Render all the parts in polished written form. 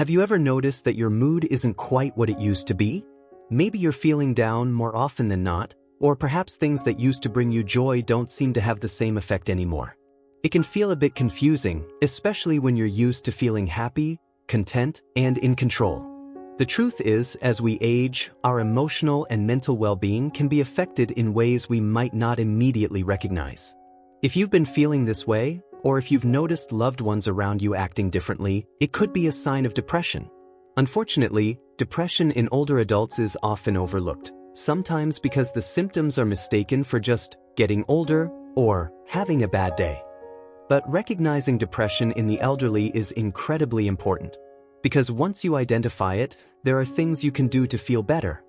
Have you ever noticed that your mood isn't quite what it used to be? Maybe you're feeling down more often than not, or perhaps things that used to bring you joy don't seem to have the same effect anymore. It can feel a bit confusing, especially when you're used to feeling happy, content, and in control. The truth is, as we age, our emotional and mental well-being can be affected in ways we might not immediately recognize. If you've been feeling this way, or if you've noticed loved ones around you acting differently, it could be a sign of depression. Unfortunately, depression in older adults is often overlooked, sometimes because the symptoms are mistaken for just getting older or having a bad day. But recognizing depression in the elderly is incredibly important, because once you identify it, there are things you can do to feel better.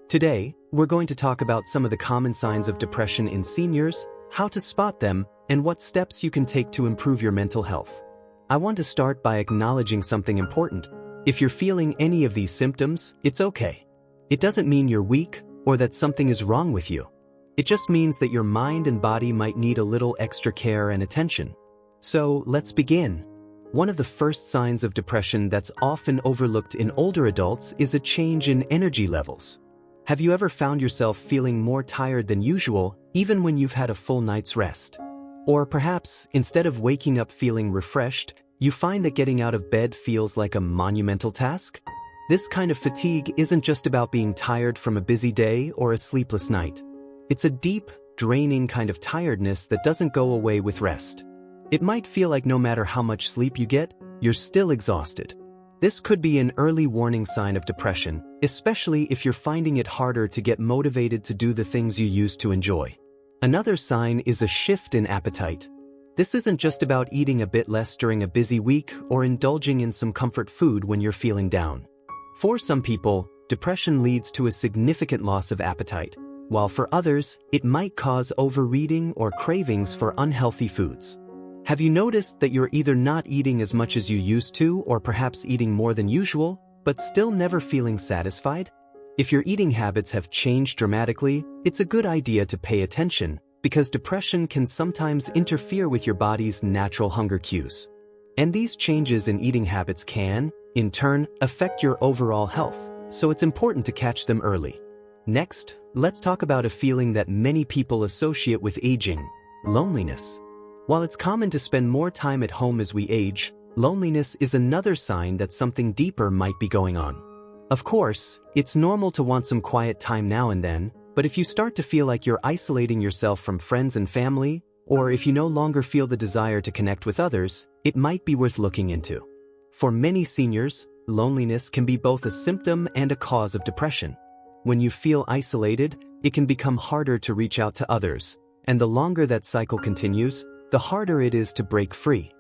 Today, we're going to talk about some of the common signs of depression in seniors, how to spot them, and what steps you can take to improve your mental health. I want to start by acknowledging something important. If you're feeling any of these symptoms, it's okay. It doesn't mean you're weak or that something is wrong with you. It just means that your mind and body might need a little extra care and attention. So let's begin. One of the first signs of depression that's often overlooked in older adults is a change in energy levels. Have you ever found yourself feeling more tired than usual, even when you've had a full night's rest? Or perhaps, instead of waking up feeling refreshed, you find that getting out of bed feels like a monumental task? This kind of fatigue isn't just about being tired from a busy day or a sleepless night. It's a deep, draining kind of tiredness that doesn't go away with rest. It might feel like no matter how much sleep you get, you're still exhausted. This could be an early warning sign of depression, especially if you're finding it harder to get motivated to do the things you used to enjoy. Another sign is a shift in appetite. This isn't just about eating a bit less during a busy week or indulging in some comfort food when you're feeling down. For some people, depression leads to a significant loss of appetite, while for others, it might cause overeating or cravings for unhealthy foods. Have you noticed that you're either not eating as much as you used to or perhaps eating more than usual, but still never feeling satisfied? If your eating habits have changed dramatically, it's a good idea to pay attention, because depression can sometimes interfere with your body's natural hunger cues. And these changes in eating habits can, in turn, affect your overall health, so it's important to catch them early. Next, let's talk about a feeling that many people associate with aging: loneliness. While it's common to spend more time at home as we age, loneliness is another sign that something deeper might be going on. Of course, it's normal to want some quiet time now and then, but if you start to feel like you're isolating yourself from friends and family, or if you no longer feel the desire to connect with others, it might be worth looking into. For many seniors, loneliness can be both a symptom and a cause of depression. When you feel isolated, it can become harder to reach out to others, and the longer that cycle continues, the harder it is to break free.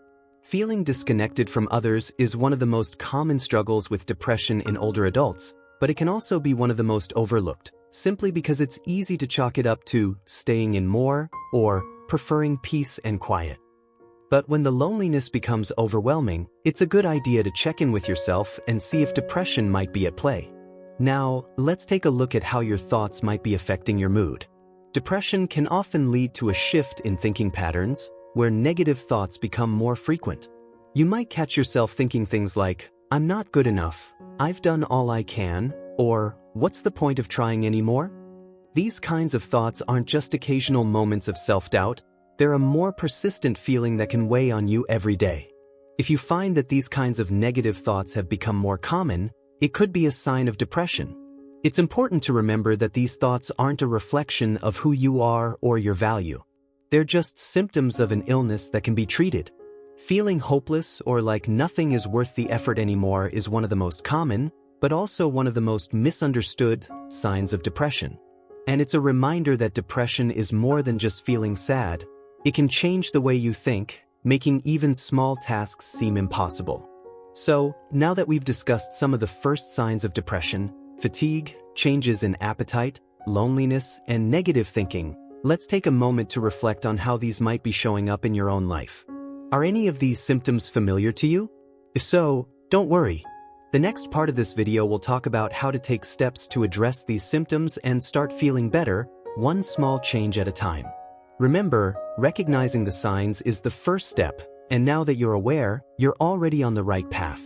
Feeling disconnected from others is one of the most common struggles with depression in older adults, but it can also be one of the most overlooked, simply because it's easy to chalk it up to staying in more or preferring peace and quiet. But when the loneliness becomes overwhelming, it's a good idea to check in with yourself and see if depression might be at play. Now, let's take a look at how your thoughts might be affecting your mood. Depression can often lead to a shift in thinking patterns, where negative thoughts become more frequent. You might catch yourself thinking things like, "I'm not good enough," "I've done all I can," or "What's the point of trying anymore?" These kinds of thoughts aren't just occasional moments of self-doubt, they're a more persistent feeling that can weigh on you every day. If you find that these kinds of negative thoughts have become more common, it could be a sign of depression. It's important to remember that these thoughts aren't a reflection of who you are or your value. They're just symptoms of an illness that can be treated. Feeling hopeless or like nothing is worth the effort anymore is one of the most common, but also one of the most misunderstood signs of depression. And it's a reminder that depression is more than just feeling sad. It can change the way you think, making even small tasks seem impossible. So, now that we've discussed some of the first signs of depression, fatigue, changes in appetite, loneliness, and negative thinking, let's take a moment to reflect on how these might be showing up in your own life. Are any of these symptoms familiar to you? If so, don't worry. The next part of this video will talk about how to take steps to address these symptoms and start feeling better, one small change at a time. Remember, recognizing the signs is the first step, and now that you're aware, you're already on the right path.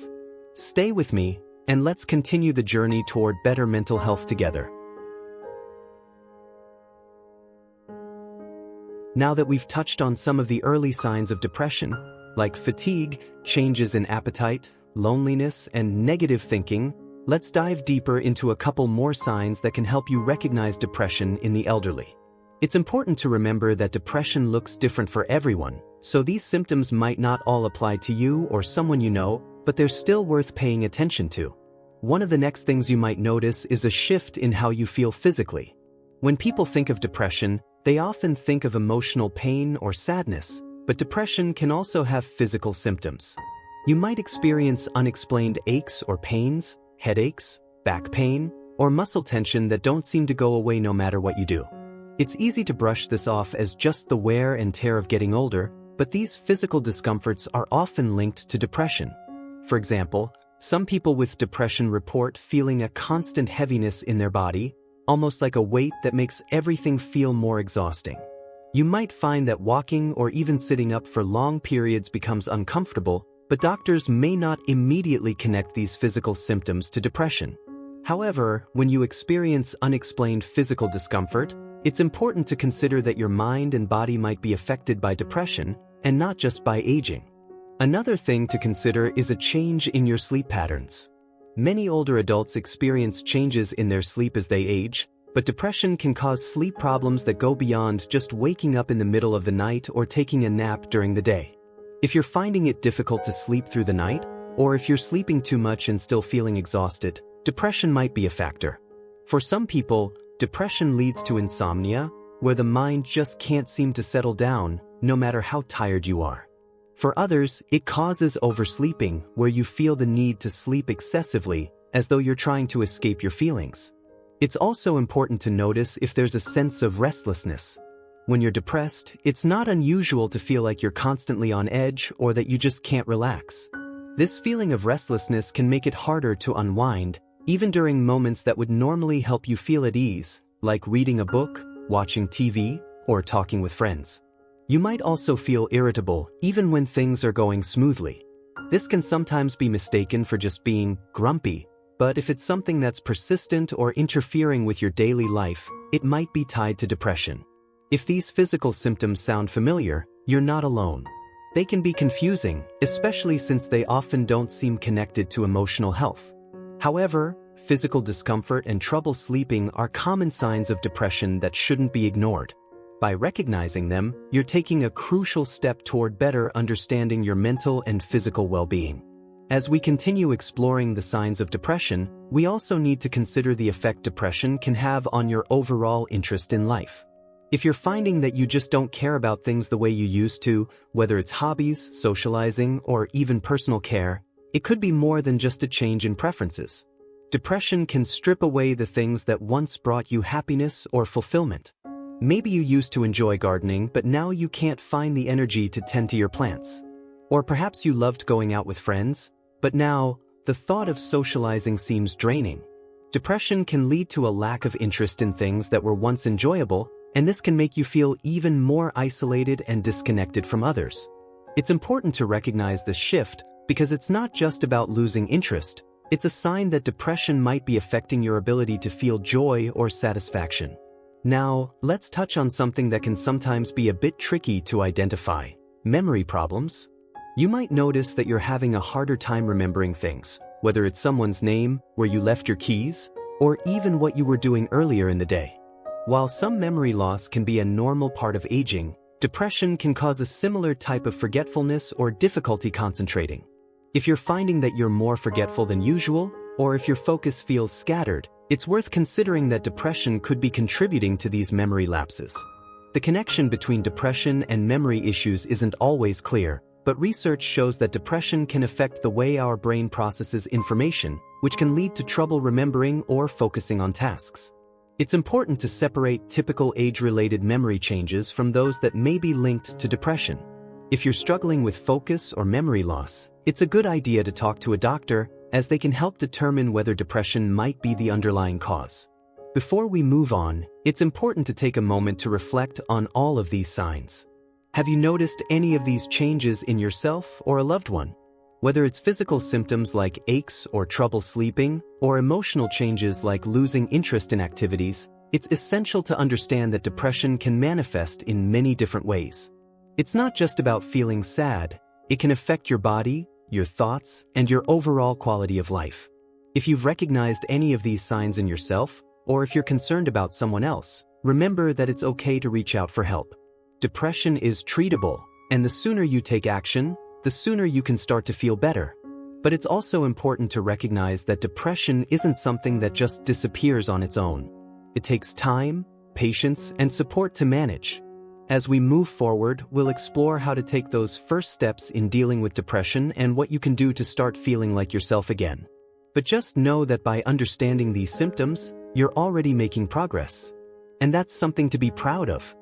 Stay with me, and let's continue the journey toward better mental health together. Now that we've touched on some of the early signs of depression, like fatigue, changes in appetite, loneliness, and negative thinking, let's dive deeper into a couple more signs that can help you recognize depression in the elderly. It's important to remember that depression looks different for everyone, so these symptoms might not all apply to you or someone you know, but they're still worth paying attention to. One of the next things you might notice is a shift in how you feel physically. When people think of depression, they often think of emotional pain or sadness, but depression can also have physical symptoms. You might experience unexplained aches or pains, headaches, back pain, or muscle tension that don't seem to go away no matter what you do. It's easy to brush this off as just the wear and tear of getting older, but these physical discomforts are often linked to depression. For example, some people with depression report feeling a constant heaviness in their body, almost like a weight that makes everything feel more exhausting. You might find that walking or even sitting up for long periods becomes uncomfortable, but doctors may not immediately connect these physical symptoms to depression. However, when you experience unexplained physical discomfort, it's important to consider that your mind and body might be affected by depression, and not just by aging. Another thing to consider is a change in your sleep patterns. Many older adults experience changes in their sleep as they age, but depression can cause sleep problems that go beyond just waking up in the middle of the night or taking a nap during the day. If you're finding it difficult to sleep through the night, or if you're sleeping too much and still feeling exhausted, depression might be a factor. For some people, depression leads to insomnia, where the mind just can't seem to settle down, no matter how tired you are. For others, it causes oversleeping, where you feel the need to sleep excessively, as though you're trying to escape your feelings. It's also important to notice if there's a sense of restlessness. When you're depressed, it's not unusual to feel like you're constantly on edge or that you just can't relax. This feeling of restlessness can make it harder to unwind, even during moments that would normally help you feel at ease, like reading a book, watching TV, or talking with friends. You might also feel irritable, even when things are going smoothly. This can sometimes be mistaken for just being grumpy, but if it's something that's persistent or interfering with your daily life, it might be tied to depression. If these physical symptoms sound familiar, you're not alone. They can be confusing, especially since they often don't seem connected to emotional health. However, physical discomfort and trouble sleeping are common signs of depression that shouldn't be ignored. By recognizing them, you're taking a crucial step toward better understanding your mental and physical well-being. As we continue exploring the signs of depression, we also need to consider the effect depression can have on your overall interest in life. If you're finding that you just don't care about things the way you used to, whether it's hobbies, socializing, or even personal care, it could be more than just a change in preferences. Depression can strip away the things that once brought you happiness or fulfillment. Maybe you used to enjoy gardening, but now you can't find the energy to tend to your plants. Or perhaps you loved going out with friends, but now, the thought of socializing seems draining. Depression can lead to a lack of interest in things that were once enjoyable, and this can make you feel even more isolated and disconnected from others. It's important to recognize this shift because it's not just about losing interest, it's a sign that depression might be affecting your ability to feel joy or satisfaction. Now, let's touch on something that can sometimes be a bit tricky to identify: memory problems. You might notice that you're having a harder time remembering things, whether it's someone's name, where you left your keys, or even what you were doing earlier in the day. While some memory loss can be a normal part of aging, depression can cause a similar type of forgetfulness or difficulty concentrating. If you're finding that you're more forgetful than usual, or if your focus feels scattered, it's worth considering that depression could be contributing to these memory lapses. The connection between depression and memory issues isn't always clear, but research shows that depression can affect the way our brain processes information, which can lead to trouble remembering or focusing on tasks. It's important to separate typical age-related memory changes from those that may be linked to depression. If you're struggling with focus or memory loss, it's a good idea to talk to a doctor, as they can help determine whether depression might be the underlying cause. Before we move on, it's important to take a moment to reflect on all of these signs. Have you noticed any of these changes in yourself or a loved one? Whether it's physical symptoms like aches or trouble sleeping, or emotional changes like losing interest in activities, it's essential to understand that depression can manifest in many different ways. It's not just about feeling sad, it can affect your body, your thoughts, and your overall quality of life. If you've recognized any of these signs in yourself, or if you're concerned about someone else, remember that it's okay to reach out for help. Depression is treatable, and the sooner you take action, the sooner you can start to feel better. But it's also important to recognize that depression isn't something that just disappears on its own. It takes time, patience, and support to manage. As we move forward, we'll explore how to take those first steps in dealing with depression and what you can do to start feeling like yourself again. But just know that by understanding these symptoms, you're already making progress. And that's something to be proud of.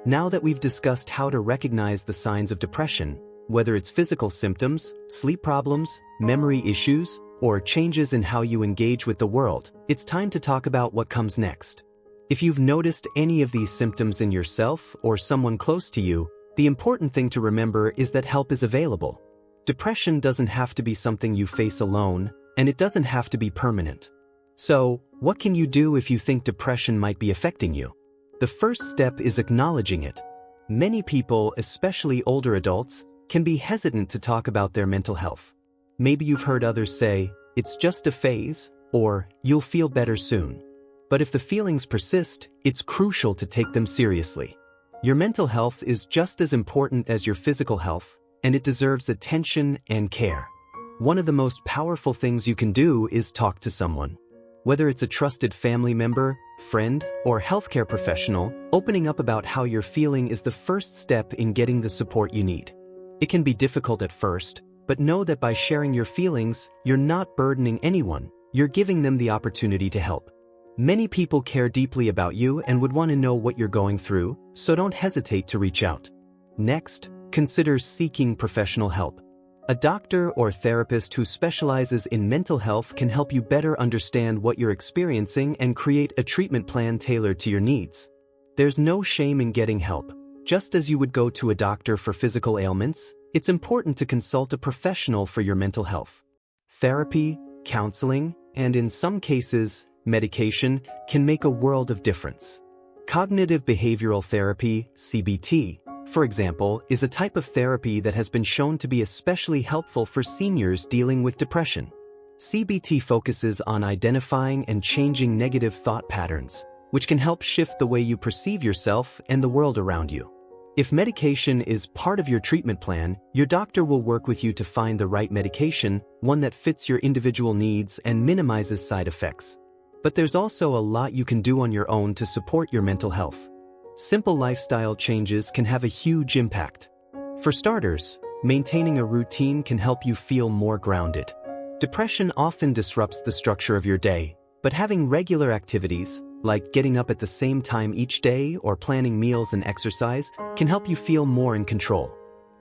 Now that we've discussed how to recognize the signs of depression, whether it's physical symptoms, sleep problems, memory issues, or changes in how you engage with the world, it's time to talk about what comes next. If you've noticed any of these symptoms in yourself or someone close to you, the important thing to remember is that help is available. Depression doesn't have to be something you face alone, and it doesn't have to be permanent. So, what can you do if you think depression might be affecting you? The first step is acknowledging it. Many people, especially older adults, can be hesitant to talk about their mental health. Maybe you've heard others say, "It's just a phase," or "You'll feel better soon." But if the feelings persist, it's crucial to take them seriously. Your mental health is just as important as your physical health, and it deserves attention and care. One of the most powerful things you can do is talk to someone. Whether it's a trusted family member, friend, or healthcare professional, opening up about how you're feeling is the first step in getting the support you need. It can be difficult at first, but know that by sharing your feelings, you're not burdening anyone, you're giving them the opportunity to help. Many people care deeply about you and would want to know what you're going through, so don't hesitate to reach out. Next, consider seeking professional help. A doctor or therapist who specializes in mental health can help you better understand what you're experiencing and create a treatment plan tailored to your needs. There's no shame in getting help. Just as you would go to a doctor for physical ailments, it's important to consult a professional for your mental health. Therapy, counseling, and in some cases, medication can make a world of difference. Cognitive behavioral therapy, CBT, for example, is a type of therapy that has been shown to be especially helpful for seniors dealing with depression. CBT focuses on identifying and changing negative thought patterns, which can help shift the way you perceive yourself and the world around you. If medication is part of your treatment plan, your doctor will work with you to find the right medication, one that fits your individual needs and minimizes side effects. But there's also a lot you can do on your own to support your mental health. Simple lifestyle changes can have a huge impact. For starters, maintaining a routine can help you feel more grounded. Depression often disrupts the structure of your day, but having regular activities, like getting up at the same time each day or planning meals and exercise, can help you feel more in control.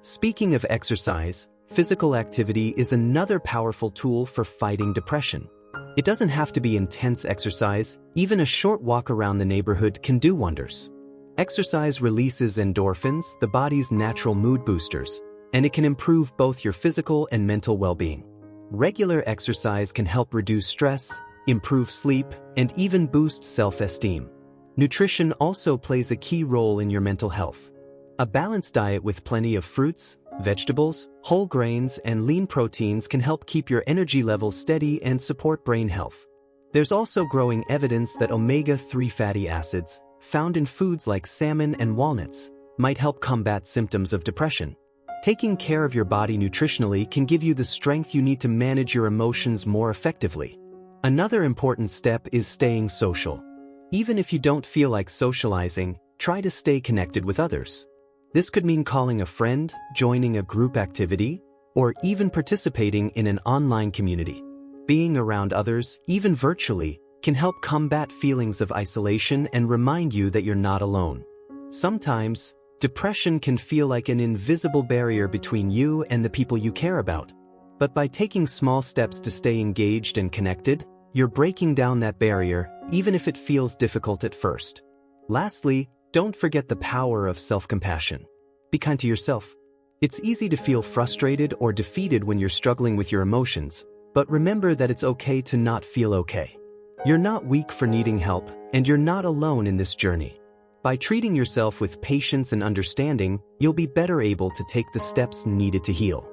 Speaking of exercise, physical activity is another powerful tool for fighting depression. It doesn't have to be intense exercise, even a short walk around the neighborhood can do wonders. Exercise releases endorphins, the body's natural mood boosters, and it can improve both your physical and mental well-being. Regular exercise can help reduce stress, improve sleep, and even boost self-esteem. Nutrition also plays a key role in your mental health. A balanced diet with plenty of fruits, vegetables, whole grains, and lean proteins can help keep your energy levels steady and support brain health. There's also growing evidence that omega-3 fatty acids, found in foods like salmon and walnuts, might help combat symptoms of depression. Taking care of your body nutritionally can give you the strength you need to manage your emotions more effectively. Another important step is staying social. Even if you don't feel like socializing, try to stay connected with others. This could mean calling a friend, joining a group activity, or even participating in an online community. Being around others, even virtually, can help combat feelings of isolation and remind you that you're not alone. Sometimes, depression can feel like an invisible barrier between you and the people you care about. But by taking small steps to stay engaged and connected, you're breaking down that barrier, even if it feels difficult at first. Lastly, don't forget the power of self-compassion. Be kind to yourself. It's easy to feel frustrated or defeated when you're struggling with your emotions, but remember that it's okay to not feel okay. You're not weak for needing help, and you're not alone in this journey. By treating yourself with patience and understanding, you'll be better able to take the steps needed to heal.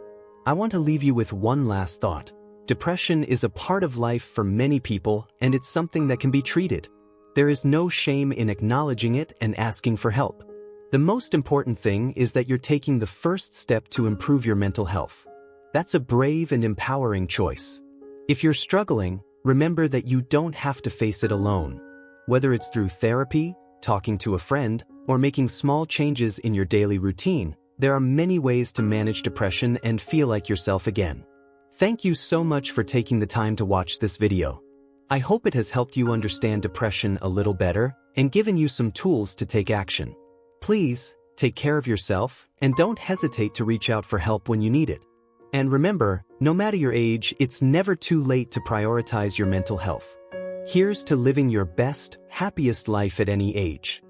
I want to leave you with one last thought. Depression is a part of life for many people, and it's something that can be treated. There is no shame in acknowledging it and asking for help. The most important thing is that you're taking the first step to improve your mental health. That's a brave and empowering choice. If you're struggling, remember that you don't have to face it alone. Whether it's through therapy, talking to a friend, or making small changes in your daily routine, there are many ways to manage depression and feel like yourself again. Thank you so much for taking the time to watch this video. I hope it has helped you understand depression a little better and given you some tools to take action. Please, take care of yourself and don't hesitate to reach out for help when you need it. And remember, no matter your age, it's never too late to prioritize your mental health. Here's to living your best, happiest life at any age.